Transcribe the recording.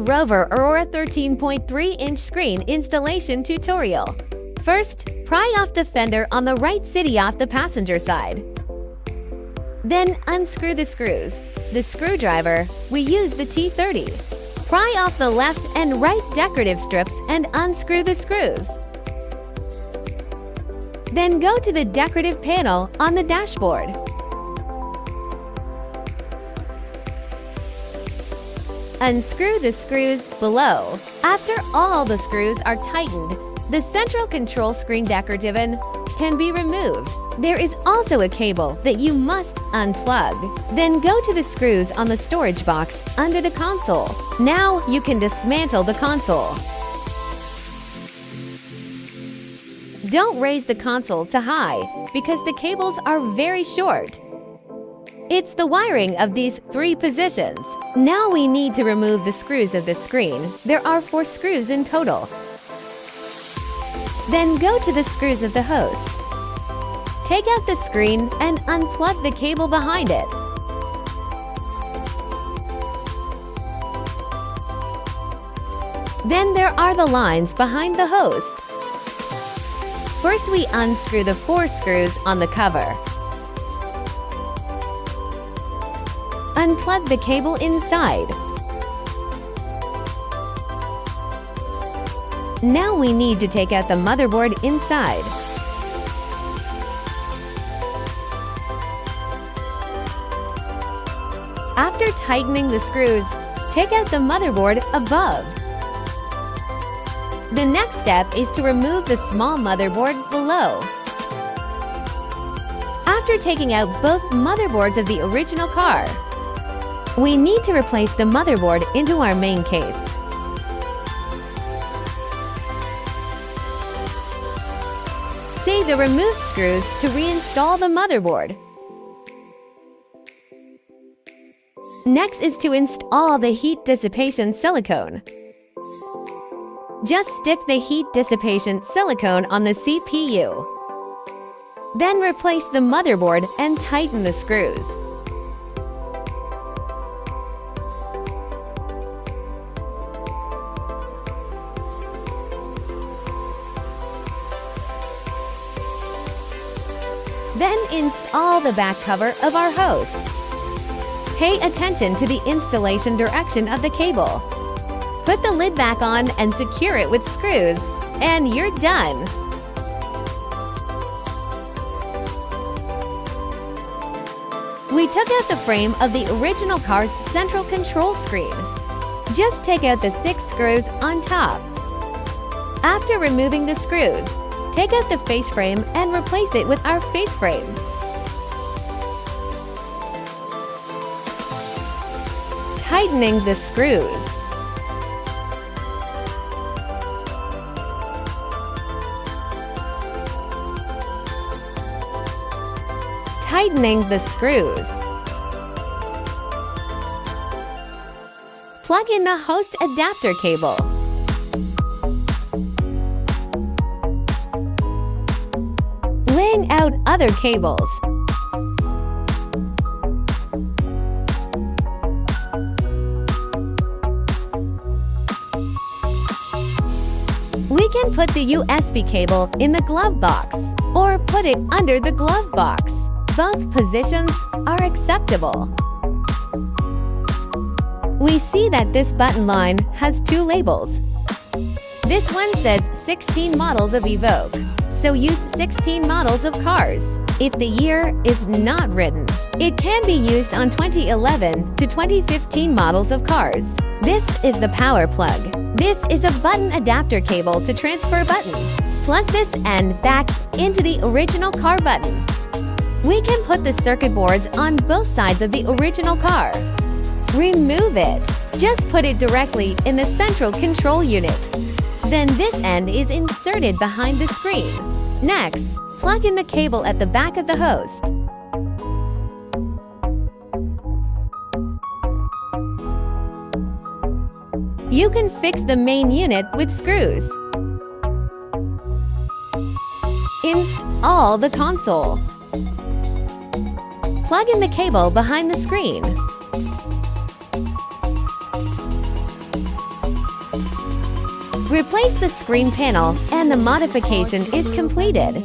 Rover Aurora 13.3-inch screen installation tutorial. First, pry off the fender on the right side off the passenger side. Then unscrew the screws. The screwdriver, we use the T30. Pry off the left and right decorative strips and unscrew the screws. Then go to the decorative panel on the dashboard. Unscrew the screws below. After all the screws are tightened, the central control screen decorative can be removed. There is also a cable that you must unplug. Then go to the screws on the storage box under the console. Now you can dismantle the console. Don't raise the console to high because the cables are very short. It's the wiring of these 3 positions. Now we need to remove the screws of the screen. There are 4 screws in total. Then go to the screws of the host. Take out the screen and unplug the cable behind it. Then there are the lines behind the host. First, we unscrew the 4 screws on the cover. Unplug the cable inside. Now we need to take out the motherboard inside. After tightening the screws, take out the motherboard above. The next step is to remove the small motherboard below. After taking out both motherboards of the original car, we need to replace the motherboard into our main case. Save the removed screws to reinstall the motherboard. Next is to install the heat dissipation silicone. Just stick the heat dissipation silicone on the CPU. Then replace the motherboard and tighten the screws. Then install the back cover of our host. Pay attention to the installation direction of the cable. Put the lid back on and secure it with screws, and you're done. We took out the frame of the original car's central control screen. Just take out the 6 screws on top. After removing the screws, take out the face frame and replace it with our face frame. Tightening the screws. Tightening the screws. Plug in the host adapter cable. Laying out other cables. We can put the USB cable in the glove box or put it under the glove box. Both positions are acceptable. We see that this button line has 2 labels. This one says 16 models of Evoque, so use 16 models of cars. If the year is not written, it can be used on 2011 to 2015 models of cars. This is the power plug. This is a button adapter cable to transfer buttons. Plug this end back into the original car button. We can put the circuit boards on both sides of the original car. Remove it. Just put it directly in the central control unit. Then this end is inserted behind the screen. Next, plug in the cable at the back of the host. You can fix the main unit with screws. Install the console. Plug in the cable behind the screen. Replace the screen panel and the modification is completed.